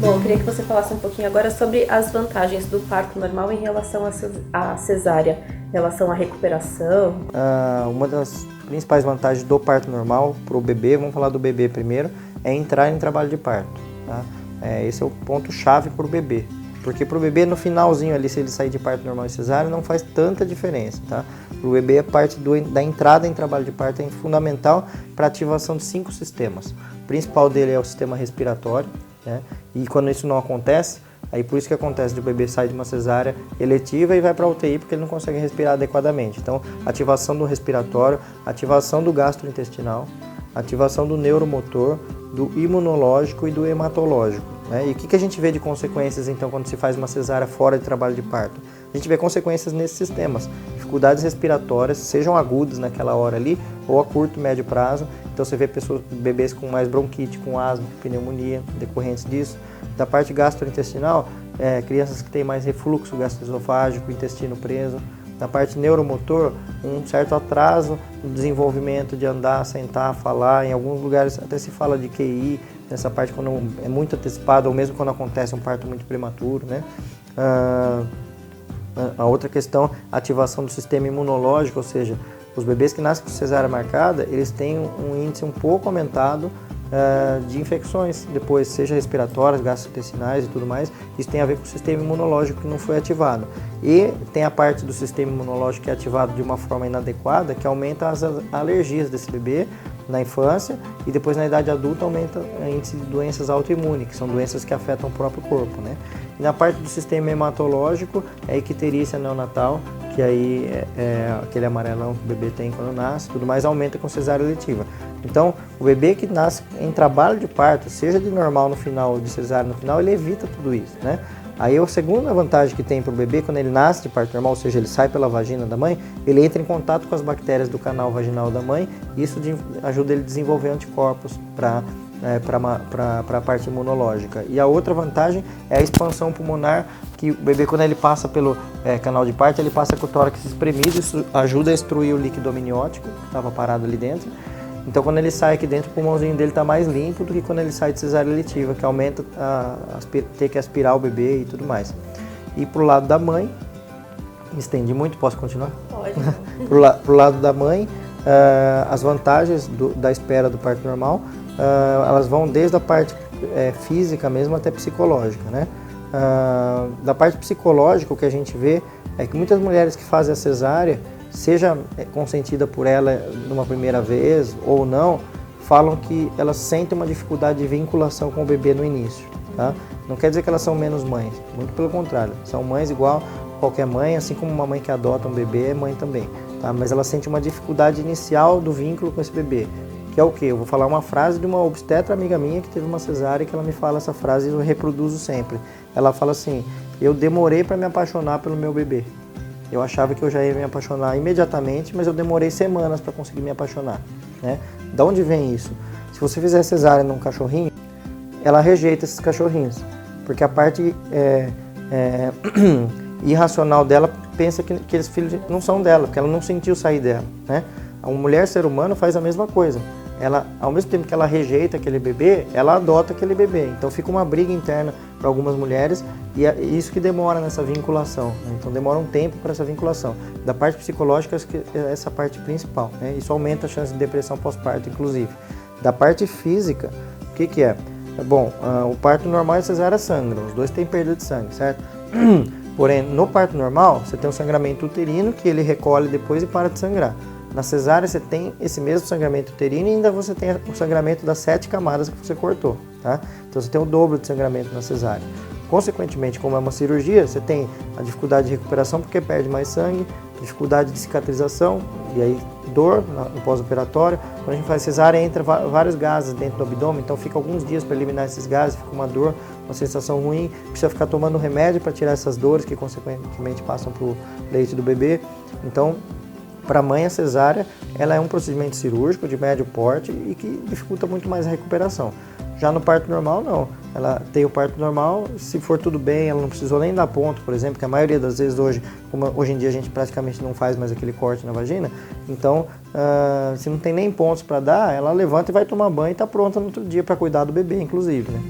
Bom, eu queria que você falasse um pouquinho agora sobre as vantagens do parto normal em relação à cesárea, em relação à recuperação. Uma das principais vantagens do parto normal para o bebê, vamos falar do bebê primeiro, é entrar em trabalho de parto. Tá? Esse é o ponto-chave para o bebê. Porque para o bebê, no finalzinho ali, se ele sair de parto normal e cesárea, não faz tanta diferença, tá? Para o bebê, a parte da entrada em trabalho de parto é fundamental para a ativação de 5 sistemas. O principal dele é o sistema respiratório, né? E quando isso não acontece, aí por isso que acontece de o bebê sair de uma cesárea eletiva e vai para a UTI porque ele não consegue respirar adequadamente. Então, ativação do respiratório, ativação do gastrointestinal, ativação do neuromotor, do imunológico e do hematológico. Né? E o que a gente vê de consequências, então, quando se faz uma cesárea fora de trabalho de parto? A gente vê consequências nesses sistemas. Dificuldades respiratórias, sejam agudas naquela hora ali, ou a curto e médio prazo. Então, você vê bebês com mais bronquite, com asma, pneumonia, decorrentes disso. Da parte gastrointestinal, crianças que têm mais refluxo gastroesofágico, intestino preso. Na parte neuromotor, um certo atraso no desenvolvimento de andar, sentar, falar. Em alguns lugares até se fala de QI, nessa parte quando é muito antecipado, ou mesmo quando acontece um parto muito prematuro, né? A outra questão, a ativação do sistema imunológico, ou seja, os bebês que nascem com cesárea marcada, eles têm um índice um pouco aumentado de infecções, depois seja respiratórias, gastrointestinais e tudo mais. Isso tem a ver com o sistema imunológico que não foi ativado. E tem a parte do sistema imunológico que é ativado de uma forma inadequada, que aumenta as alergias desse bebê na infância e depois na idade adulta aumenta o índice de doenças autoimunes, que são doenças que afetam o próprio corpo, né? E na parte do sistema hematológico é a icterícia neonatal, que aí é aquele amarelão que o bebê tem quando nasce, tudo mais aumenta com cesárea letiva. Então, o bebê que nasce em trabalho de parto, seja de normal no final ou de cesárea no final, ele evita tudo isso, né? Aí a segunda vantagem que tem para o bebê, quando ele nasce de parto normal, ou seja, ele sai pela vagina da mãe, ele entra em contato com as bactérias do canal vaginal da mãe, e isso ajuda ele a desenvolver anticorpos para a parte imunológica. E a outra vantagem é a expansão pulmonar, que o bebê, quando ele passa pelo canal de parto, ele passa com o tórax espremido, isso ajuda a extruir o líquido amniótico, que estava parado ali dentro. Então, quando ele sai aqui dentro, o pulmãozinho dele está mais limpo do que quando ele sai de cesárea letiva, que aumenta ter que aspirar o bebê e tudo mais. E pro lado da mãe, me estendi muito, posso continuar? Pode. Pro lado da mãe, as vantagens da espera do parto normal, elas vão desde a parte física mesmo até psicológica, né? Da parte psicológica, o que a gente vê é que muitas mulheres que fazem a cesárea, seja consentida por ela numa primeira vez ou não, falam que elas sentem uma dificuldade de vinculação com o bebê no início. Tá? Não quer dizer que elas são menos mães, muito pelo contrário, são mães igual qualquer mãe, assim como uma mãe que adota um bebê é mãe também. Tá? Mas elas sentem uma dificuldade inicial do vínculo com esse bebê, que é o quê? Eu vou falar uma frase de uma obstetra amiga minha que teve uma cesárea, que ela me fala essa frase e eu reproduzo sempre. Ela fala assim: eu demorei para me apaixonar pelo meu bebê. Eu achava que eu já ia me apaixonar imediatamente, mas eu demorei semanas para conseguir me apaixonar. Né? Da onde vem isso? Se você fizer cesárea num cachorrinho, ela rejeita esses cachorrinhos, porque a parte irracional dela pensa que aqueles filhos não são dela, porque ela não sentiu sair dela. Né? A mulher ser humano faz a mesma coisa. Ela, ao mesmo tempo que ela rejeita aquele bebê, ela adota aquele bebê. Então fica uma briga interna para algumas mulheres e é isso que demora nessa vinculação. Né? Então demora um tempo para essa vinculação. Da parte psicológica, essa parte principal. Né? Isso aumenta a chance de depressão pós-parto, inclusive. Da parte física, o que é? Bom, o parto normal e cesárea sangram. Os dois têm perda de sangue, certo? Porém, no parto normal, você tem um sangramento uterino que ele recolhe depois e para de sangrar. Na cesárea você tem esse mesmo sangramento uterino e ainda você tem o sangramento das 7 camadas que você cortou, tá? Então você tem o dobro de sangramento na cesárea. Consequentemente, como é uma cirurgia, você tem a dificuldade de recuperação porque perde mais sangue, dificuldade de cicatrização e aí dor no pós-operatório. Quando a gente faz cesárea, entra vários gases dentro do abdômen, então fica alguns dias para eliminar esses gases, fica uma dor, uma sensação ruim, precisa ficar tomando remédio para tirar essas dores que consequentemente passam para o leite do bebê. Então, para a mãe, a cesárea ela é um procedimento cirúrgico de médio porte e que dificulta muito mais a recuperação. Já no parto normal, não. Ela tem o parto normal, se for tudo bem, ela não precisou nem dar ponto, por exemplo, que a maioria das vezes hoje em dia a gente praticamente não faz mais aquele corte na vagina, então se não tem nem pontos para dar, ela levanta e vai tomar banho e está pronta no outro dia para cuidar do bebê, inclusive. Né?